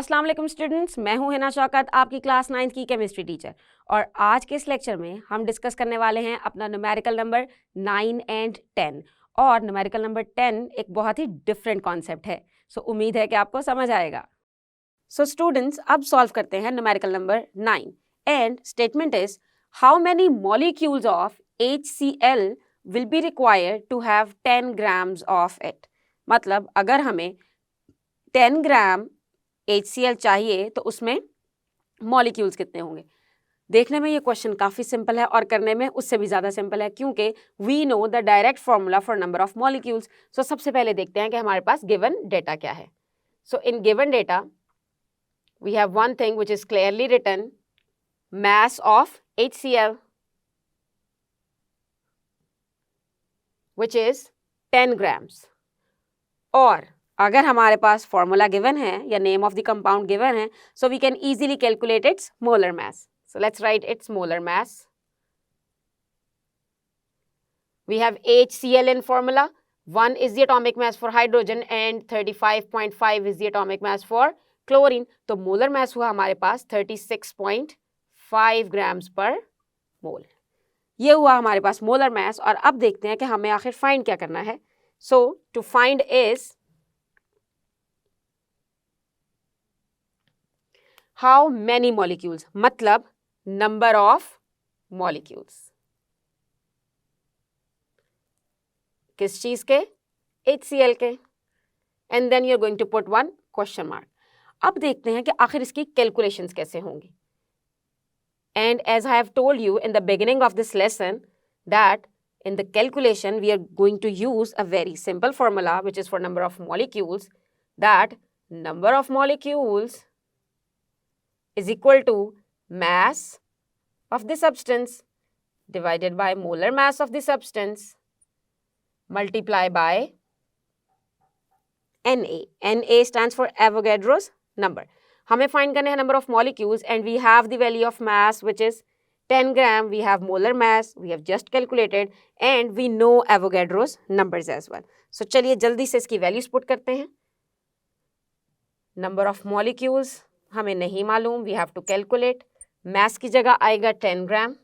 अस्सलाम वालेकुम स्टूडेंट्स, मैं हूं हिना शौकत, आपकी क्लास 9th की केमिस्ट्री टीचर। और आज के इस लेक्चर में हम डिस्कस करने वाले हैं अपना न्यूमेरिकल नंबर 9 एंड 10। और न्यूमेरिकल नंबर 10 एक बहुत ही डिफरेंट कॉन्सेप्ट है, सो उम्मीद है कि आपको समझ आएगा। सो स्टूडेंट्स, अब सॉल्व करते हैं numerical number 9 and statement is how many molecules of HCl will be required to have 10 grams of it. मतलब अगर हमें 10 ग्राम HCl चाहिए तो उसमें मॉलिक्यूल्स कितने होंगे। देखने में ये क्वेश्चन काफ़ी सिंपल है और करने में उससे भी ज़्यादा सिंपल है, क्योंकि we know the direct formula for number of molecules. So सबसे पहले देखते हैं कि हमारे पास गिवन डेटा क्या है। So in given data we have one thing which is clearly written, mass of HCl which is 10 grams। और अगर हमारे पास फॉर्मूला गिवन है या name of the compound given है, so we can easily calculate its molar mass. So let's write its molar mass. We have HCl in formula. 1 is the atomic mass for hydrogen and 35.5 is the atomic mass for chlorine. तो molar mass हुआ हमारे पास 36.5 grams पर मोल। ये हुआ हमारे पास molar mass. और अब देखते हैं कि हमें आखिर फाइंड क्या करना है। So to find is how many molecules, मतलब नंबर ऑफ मॉलिक्यूल्स। किस चीज के? HCl के। And then you are going to put one question mark. अब देखते हैं कि आखिर इसकी कैलकुलेशंस कैसे होंगी। And as I have told you in the beginning of this lesson that in the calculation we are going to use a very simple formula which is for number of molecules, that number of molecules is equal to mass of the substance divided by molar mass of the substance multiply by Na. Na stands for Avogadro's number. हमें find करने हैं number of molecules and we have the value of mass which is 10 gram, we have molar mass, we have just calculated and we know Avogadro's numbers as well. So चलिए जल्दी से इसकी values put करते हैं। Number of molecules हमें नहीं मालूम, we have to calculate। mass की जगह आएगा 10 gram,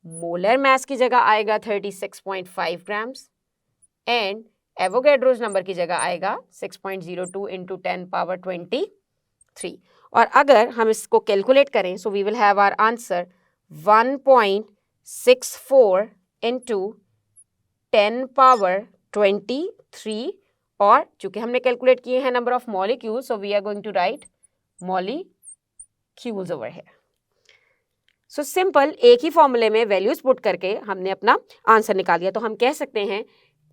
molar mass की जगह आएगा 36.5 grams and Avogadro's number की जगह आएगा 6.02 into 10 power 23। और अगर हम इसको कैलकुलेट करें so we will have our answer 1.64 into 10 power 23। और चूंकि हमने कैलकुलेट किए हैं number of molecules, so we are going to write molecules over here. So simple, एक ही फॉर्मूले में वैल्यूज पुट करके हमने अपना आंसर निकाल दिया। तो हम कह सकते हैं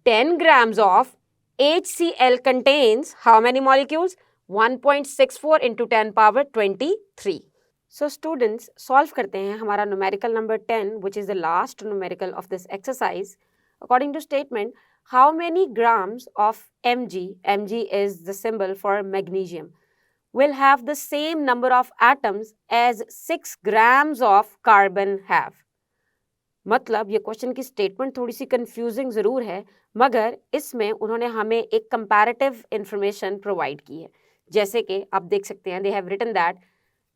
10 grams of HCl contains how many molecules? 1.64 into 10 power 23। So students, solve करते हैं हमारा numerical number 10 which is the last numerical of this exercise। According to statement, how many grams of Mg, Mg is the symbol for magnesium, will have the same number of atoms as 6 grams of carbon have। मतलब ये question की statement थोड़ी सी confusing ज़रूर है, मगर इसमें उन्होंने हमें एक कंपैरेटिव इंफॉर्मेशन प्रोवाइड की है। जैसे कि आप देख सकते हैं, they have written that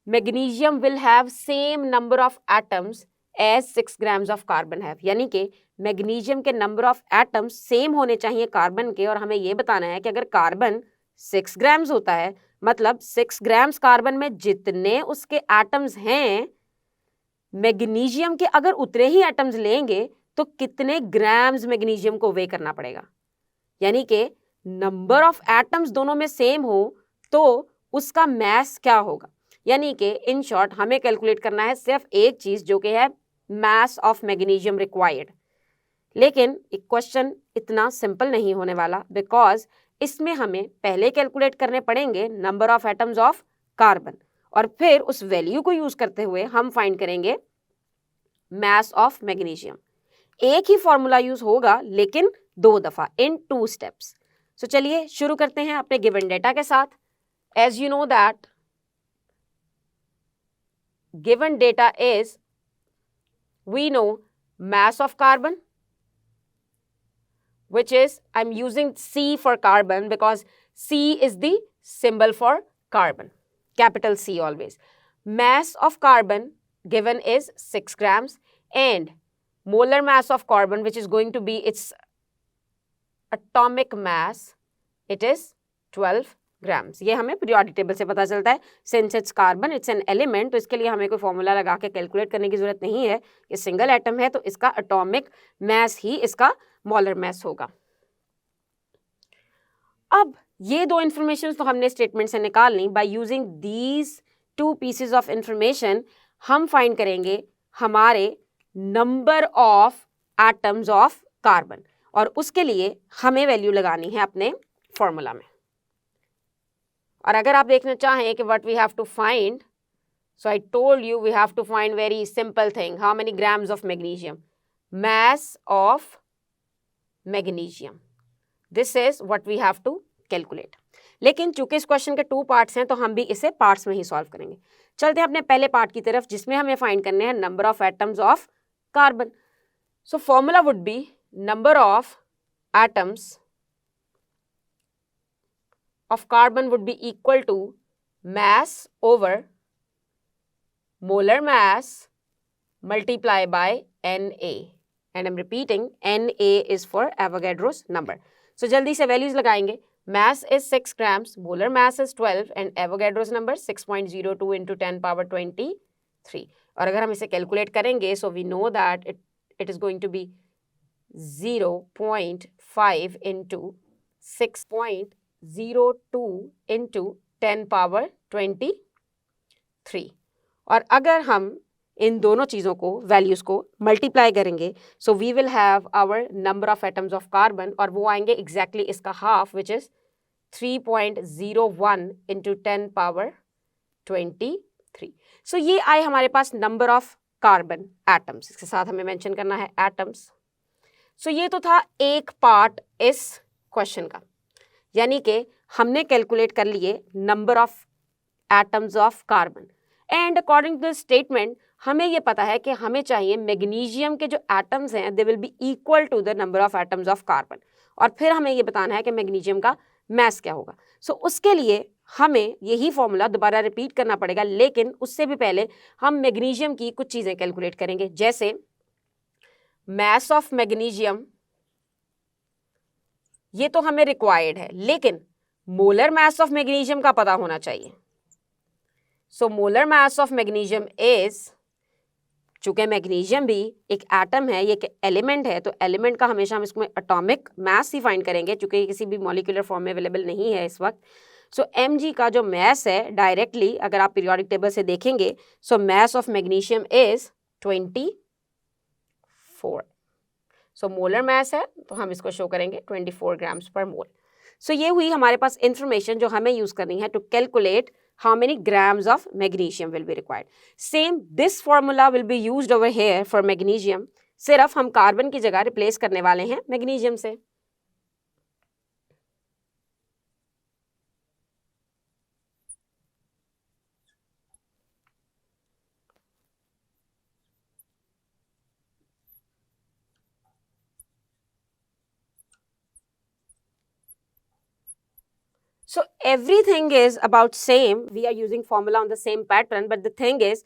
magnesium will have same number of atoms as 6 grams of carbon have. यानी कि मैग्नीशियम के नंबर ऑफ एटम्स सेम होने चाहिए कार्बन के। और हमें ये बताना है कि अगर कार्बन 6 ग्राम्स होता है, मतलब 6 ग्राम्स कार्बन में जितने उसके एटम्स हैं, मैग्नीशियम के अगर उतने ही एटम्स लेंगे तो कितने ग्राम्स मैग्नीशियम को वे करना पड़ेगा। यानी कि नंबर ऑफ एटम्स दोनों में सेम हो तो उसका मास क्या होगा। यानी कि इन शॉर्ट हमें कैलकुलेट करना है सिर्फ एक चीज़, जो कि है मास ऑफ मैग्नीशियम रिक्वायर्ड। लेकिन एक क्वेश्चन इतना सिंपल नहीं होने वाला, बिकॉज इसमें हमें पहले कैलकुलेट करने पड़ेंगे number of atoms of carbon, और फिर उस वैल्यू को यूज़ करते हुए हम फाइंड करेंगे मास ऑफ मैग्नीशियम। एक ही फॉर्मूला यूज़ होगा लेकिन 2 दफ़ा, इन 2 स्टेप्स। सो चलिए शुरू करते हैं अपने गिवन डेटा के साथ। As you know that given data is, we know mass of carbon, which is, I'm using C for carbon because C is the symbol for carbon. capital C always. Mass of carbon given is 6 grams and molar mass of carbon, which is going to be its atomic mass, it is 12 grams. ये हमें periodic table से पता चलता है. Since it's carbon, it's an element, तो इसके लिए हमें कोई फॉर्मूला लगा के कैलकुलेट करने की जरूरत नहीं है. ये सिंगल एटम है तो इसका एटॉमिक मास ही इसका मोलर मास होगा. अब ये दो इंफॉर्मेशन तो हमने स्टेटमेंट से निकाल ली. By using these two pieces of information हम फाइंड करेंगे हमारे number of atoms of carbon, और उसके लिए हमें वैल्यू लगानी है अपने फॉर्मूला में. और अगर आप देखना चाहें कि what we have to find, so I told you we have to find very simple thing. How many grams of magnesium? mass of magnesium. This is what we have to calculate. लेकिन चूंकि इस question के 2 parts हैं तो हम भी इसे parts में ही सॉल्व करेंगे. चलते हैं अपने पहले पार्ट की तरफ जिसमें हमें फाइंड करने हैं number of atoms of carbon. So formula would be number of atoms of carbon would be equal to mass over molar mass multiply by Na, and I'm repeating Na is for Avogadro's number. So जल्दी से values लगाएंगे. Mass is 6 grams, molar mass is 12 and Avogadro's number 6.02 into 10 power 23. और अगर हम इसे calculate करेंगे so we know that it is going to be 0.5 into 6.02 into 10 power 23. और अगर हम इन दोनों चीज़ों को वैल्यूज़ को मल्टीप्लाई करेंगे so we will have our number of atoms of carbon, और वो आएंगे एग्जैक्टली इसका half which is 3.01 into 10 power 23. सो ये आए हमारे पास नंबर ऑफ कार्बन एटम्स. इसके साथ हमें मेंशन करना है एटम्स. सो ये तो था एक पार्ट इस क्वेश्चन का, यानी कि हमने कैलकुलेट कर लिए number of atoms of carbon. And according to the statement हमें ये पता है कि हमें चाहिए मैग्नीशियम के जो एटम्स हैं they will be equal to the number of atoms of carbon, और फिर हमें ये बताना है कि मैग्नीशियम का मास क्या होगा. सो उसके लिए हमें यही फॉर्मूला दोबारा रिपीट करना पड़ेगा, लेकिन उससे भी पहले हम मैग्नीशियम की कुछ चीज़ें कैलकुलेट करेंगे. जैसे मास ऑफ मैग्नीशियम ये तो हमें रिक्वायर्ड है, लेकिन मोलर मास ऑफ मैग्नीशियम का पता होना चाहिए. सो molar mass of magnesium is, चूंकि मैग्नीशियम भी एक एटम है, ये एक एलिमेंट है, तो एलिमेंट का हमेशा हम इसमें एटॉमिक मास ही फाइंड करेंगे, चूंकि किसी भी मॉलिक्यूलर फॉर्म में अवेलेबल नहीं है इस वक्त. सो mg का जो मास है डायरेक्टली अगर आप पीरियोडिक टेबल से देखेंगे so mass of magnesium is 24. So molar mass है तो हम इसको शो करेंगे 24 ग्राम्स पर मोल. सो ये हुई हमारे पास इंफॉर्मेशन जो हमें यूज करनी है to calculate how many grams of magnesium will be required. Same this formula will be used over here for magnesium. सिर्फ हम कार्बन की जगह रिप्लेस करने वाले हैं मैग्नीशियम से. So everything is about same. We are using formula on the same pattern, but the thing is,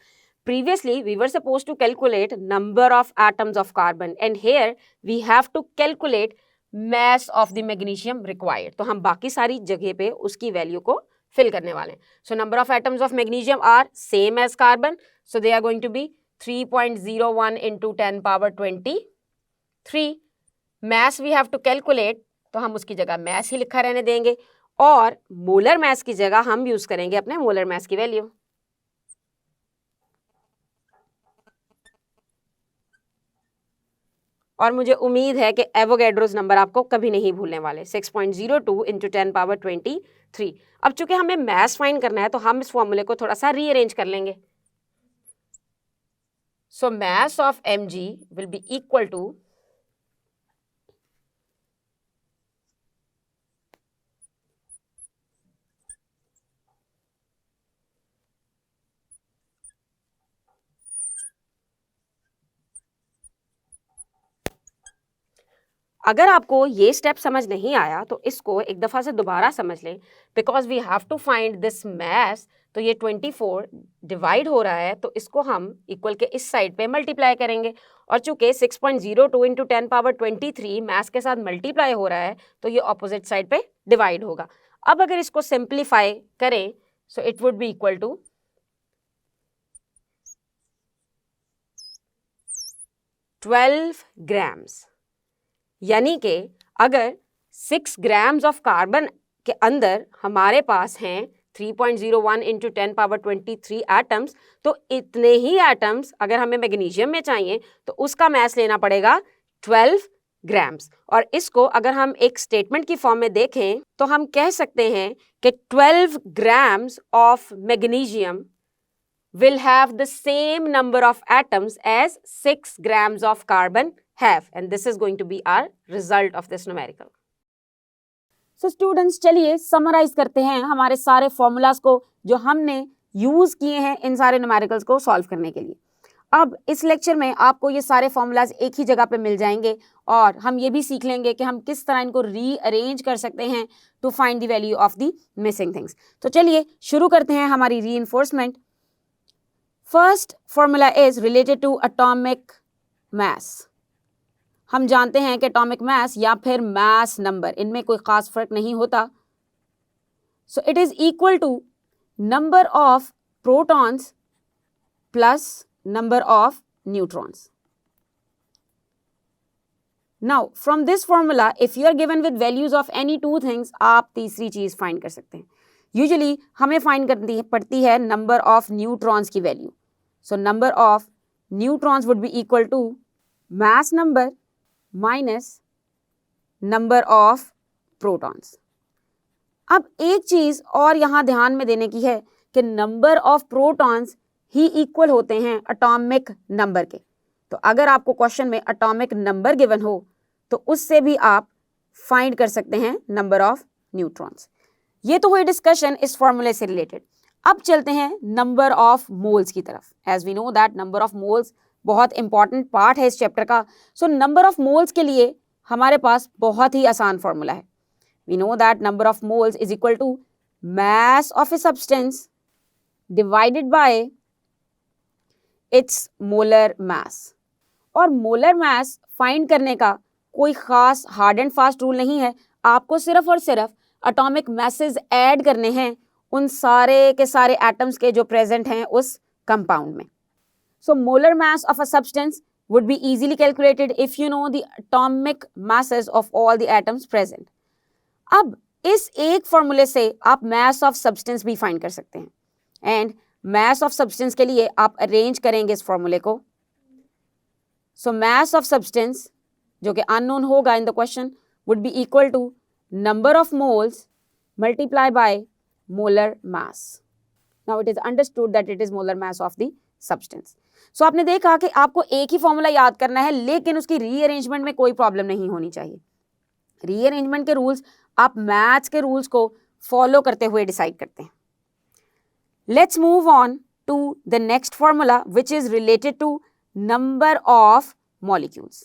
previously we were supposed to calculate number of atoms of carbon, and here we have to calculate mass of the magnesium required. तो हम बाकी सारी जगह पे उसकी value को fill करने वाले हैं. So number of atoms of magnesium are same as carbon, so they are going to be 3.01 into 10 power 23. Mass we have to calculate, तो हम उसकी जगह mass ही लिखा रहने देंगे, और मोलर मास की जगह हम यूज करेंगे अपने मोलर मास की वैल्यू. और मुझे उम्मीद है कि एवोगैड्रोस नंबर आपको कभी नहीं भूलने वाले. 6.02 into 10 power 23. अब चूंकि हमें मास फाइंड करना है तो हम इस फॉर्मूले को थोड़ा सा रीअरेंज कर लेंगे. So mass of mg will be equal to अगर आपको ये स्टेप समझ नहीं आया तो इसको एक दफ़ा से दोबारा समझ लें, because we have to find this mass तो ये 24 डिवाइड हो रहा है, तो इसको हम इक्वल के इस साइड पे मल्टीप्लाई करेंगे, और चूंकि 6.02 इंटू 10 पावर 23 मैथ्स के साथ मल्टीप्लाई हो रहा है, तो ये ऑपोजिट साइड पे डिवाइड होगा। अब अगर इसको सिंप्लीफाई करें, so it would be equal to 12 grams, यानी कि अगर 6 ग्राम्स ऑफ कार्बन के अंदर हमारे पास हैं 3.01 इंटू 10 पावर 23 एटम्स, तो इतने ही एटम्स अगर हमें मैग्नीशियम में चाहिए तो उसका मास लेना पड़ेगा 12 ग्राम्स। और इसको अगर हम एक स्टेटमेंट की फॉर्म में देखें तो हम कह सकते हैं कि 12 grams of magnesium will have the same number of atoms as 6 grams of carbon have, and this is going to be our result of this numerical. So students, चलिए समराइज करते हैं हमारे सारे फॉर्मूलाज को जो हमने यूज किए हैं इन सारे न्यूमेरिकल्स को सॉल्व करने के लिए। अब इस लेक्चर में आपको ये सारे फॉर्मूलाज एक ही जगह पे मिल जाएंगे, और हम ये भी सीख लेंगे कि हम किस तरह इनको रीअरेंज कर सकते हैं to find the value of the missing things. तो चलिए शुरू करते हैं हमारी reinforcement. First formula is related to atomic mass. हम जानते हैं कि एटॉमिक मास या फिर मास नंबर, इनमें कोई खास फर्क नहीं होता। So it is equal to number of protons plus number of neutrons. Now from this formula if you are given with values of any two things, आप तीसरी चीज फाइंड कर सकते हैं। यूजुअली हमें फाइंड करनी पड़ती है नंबर ऑफ न्यूट्रॉन्स की value. So number of neutrons would be equal to mass number minus number of protons. अब एक चीज और यहां ध्यान में देने की है कि number of protons he equal होते हैं एटॉमिक नंबर के। तो अगर आपको क्वेश्चन में एटॉमिक नंबर गिवन हो तो उससे भी आप फाइंड कर सकते हैं नंबर ऑफ न्यूट्रॉन्स। ये तो हुई डिस्कशन इस फॉर्मूले से रिलेटेड। अब चलते हैं नंबर ऑफ मोल्स की तरफ। As we know that number of moles बहुत इंपॉर्टेंट पार्ट है इस चैप्टर का। सो नंबर ऑफ मोल्स के लिए हमारे पास बहुत ही आसान फॉर्मूला है। We know that number of moles is equal to mass of a substance divided by its molar mass. और मोलर मास फाइंड करने का कोई खास हार्ड एंड फास्ट रूल नहीं है, आपको सिर्फ और सिर्फ एटॉमिक मैसेज ऐड करने हैं उन सारे के सारे एटम्स के जो प्रेजेंट हैं उस कंपाउंड में। सो molar mass of a substance would be easily calculated if you know the atomic masses of all the atoms present. अब इस एक फॉर्मूले से आप mass of substance भी फाइंड कर सकते हैं, एंड mass of substance के लिए आप अरेंज करेंगे इस फॉर्मूले को। सो mass of substance जो कि unknown होगा in the question would be equal to number of moles multiplied by molar mass. Now it is understood that it is molar mass of the substance. So आपने देखा कि आपको एक ही formula याद करना है, लेकिन उसकी रीअरेंजमेंट में कोई प्रॉब्लम नहीं होनी चाहिए। रीअरेंजमेंट के रूल्स आप मैथ्स के रूल्स को फॉलो करते हुए डिसाइड करते हैं। Let's move on to the next formula which is related to number of molecules.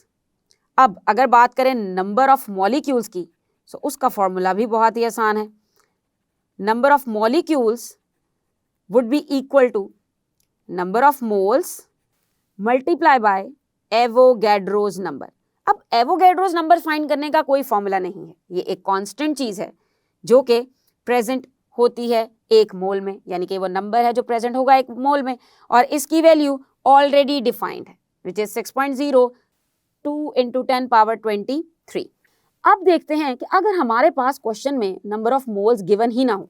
अब अगर बात करें नंबर ऑफ मॉलिक्यूल्स की, तो उसका फॉर्मूला भी बहुत ही आसान है। Number of molecules would be equal to number of moles multiply by Avogadro's number. अब एवोगैड्रोज नंबर फाइंड करने का कोई फॉर्मूला नहीं है, ये एक कांस्टेंट चीज है जो कि प्रेजेंट होती है एक मोल में, यानी कि वो नंबर है जो प्रेजेंट होगा एक मोल में, और इसकी वैल्यू ऑलरेडी डिफाइंड है विच इज 6.02 इंटू 10 पावर 23। अब देखते हैं कि अगर हमारे पास क्वेश्चन में नंबर ऑफ मोल्स गिवन ही ना हो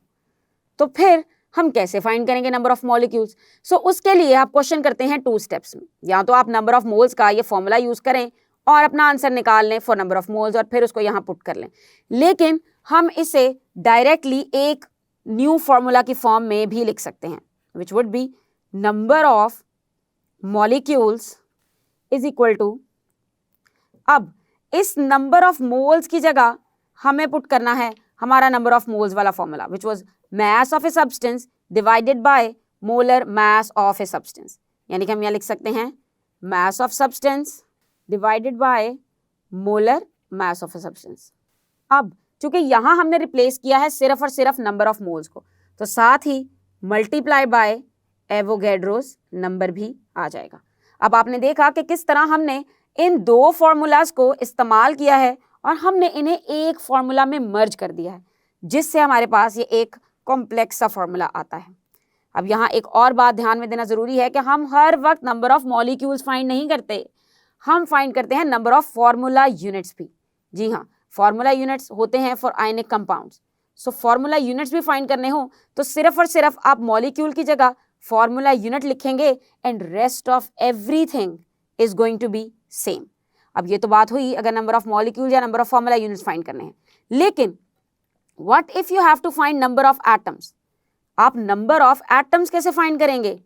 तो फिर हम कैसे फाइंड करेंगे नंबर ऑफ मॉलिक्यूल्स। सो उसके लिए आप क्वेश्चन करते हैं 2 स्टेप्स में। या तो आप नंबर ऑफ मोल्स का ये फॉर्मूला यूज करें और अपना आंसर निकाल लें फॉर नंबर ऑफ मोल्स और फिर उसको यहाँ पुट कर लें, लेकिन हम इसे डायरेक्टली एक न्यू फॉर्मूला की फॉर्म में भी लिख सकते हैं which would be number of molecules is equal to, अब इस नंबर ऑफ मोल्स की जगह हमें पुट करना है हमारा नंबर ऑफ मोल्स वाला formula which was mass of a substance divided by molar mass of a substance। यानी कि हम यहाँ लिख सकते हैं mass of substance divided by molar mass of a substance। अब चूंकि यहाँ हमने रिप्लेस किया है सिर्फ और सिर्फ नंबर ऑफ मोल्स को, तो साथ ही मल्टीप्लाई बाय एवोगैड्रोस नंबर भी आ जाएगा। अब आपने देखा कि किस तरह हमने इन दो फॉर्मूलाज को इस्तेमाल किया है और हमने इन्हें एक फॉर्मूला में मर्ज कर दिया है, जिससे हमारे पास ये एक कॉम्प्लेक्स सा फॉर्मूला आता है। अब यहाँ एक और बात ध्यान में देना जरूरी है कि हम हर वक्त नंबर ऑफ मॉलिक्यूल्स फाइंड नहीं करते, हम फाइंड करते हैं नंबर ऑफ फॉर्मूला यूनिट्स भी। जी हाँ, फॉर्मूला यूनिट्स होते हैं for ionic compounds. So formula units भी फाइंड करने हो तो सिर्फ और सिर्फ आप मॉलिक्यूल की जगह फॉर्मूला यूनिट लिखेंगे and rest of everything is going to be same. अब ये तो बात हुई अगर नंबर ऑफ मॉलिक्यूल या number of formula units find करने हैं, लेकिन what if you have to find number of atoms? आप नंबर ऑफ एटम्स कैसे फाइंड करेंगे?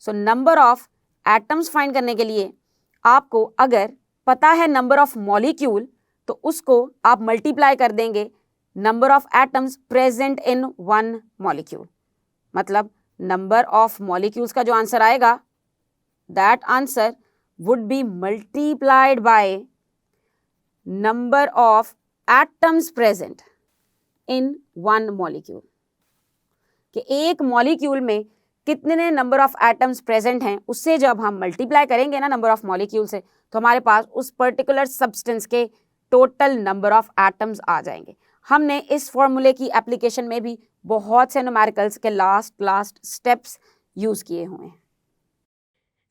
So number of atoms find करने के लिए आपको अगर पता है नंबर ऑफ मॉलिक्यूल तो उसको आप मल्टीप्लाई कर देंगे number of atoms present in one molecule. मतलब नंबर ऑफ मॉलिक्यूल्स का जो आंसर आएगा, that answer would be multiplied by number of atoms present in one molecule. कि एक मॉलिक्यूल में कितने नंबर ऑफ एटम्स प्रेजेंट हैं, उससे जब हम मल्टीप्लाई करेंगे ना नंबर ऑफ मॉलिक्यूल से, तो हमारे पास उस पर्टिकुलर सब्सटेंस के टोटल नंबर ऑफ एटम्स आ जाएंगे। हमने इस फॉर्मूले की एप्लीकेशन में भी बहुत से न्यूमेरिकल्स के लास्ट स्टेप्स यूज किए हुए हैं।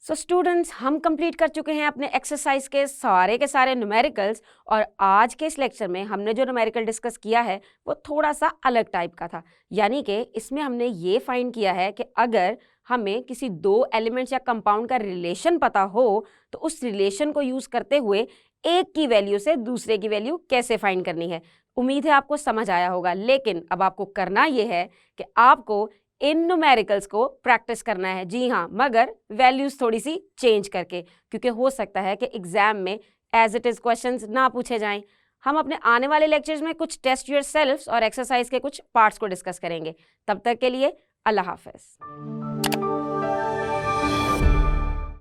सो स्टूडेंट्स, हम कंप्लीट कर चुके हैं अपने एक्सरसाइज के सारे न्यूमेरिकल्स, और आज के इस लेक्चर में हमने जो न्यूमेरिकल डिस्कस किया है वो थोड़ा सा अलग टाइप का था। यानी कि इसमें हमने ये फाइंड किया है कि अगर हमें किसी दो एलिमेंट्स या कंपाउंड का रिलेशन पता हो तो उस रिलेशन को यूज करते हुए एक की वैल्यू से दूसरे की वैल्यू कैसे फाइंड करनी है। उम्मीद है आपको समझ आया होगा, लेकिन अब आपको करना ये है कि आपको इन न्यूमेरिकल्स को प्रैक्टिस करना है। जी हाँ, मगर वैल्यूज थोड़ी सी चेंज करके, क्योंकि हो सकता है कि एग्जाम में एज इट इज क्वेश्चंस ना पूछे जाएं। हम अपने आने वाले लेक्चर्स में कुछ टेस्ट योरसेल्फ और एक्सरसाइज के कुछ पार्ट्स को डिस्कस करेंगे। तब तक के लिए अल्लाह हाफिज।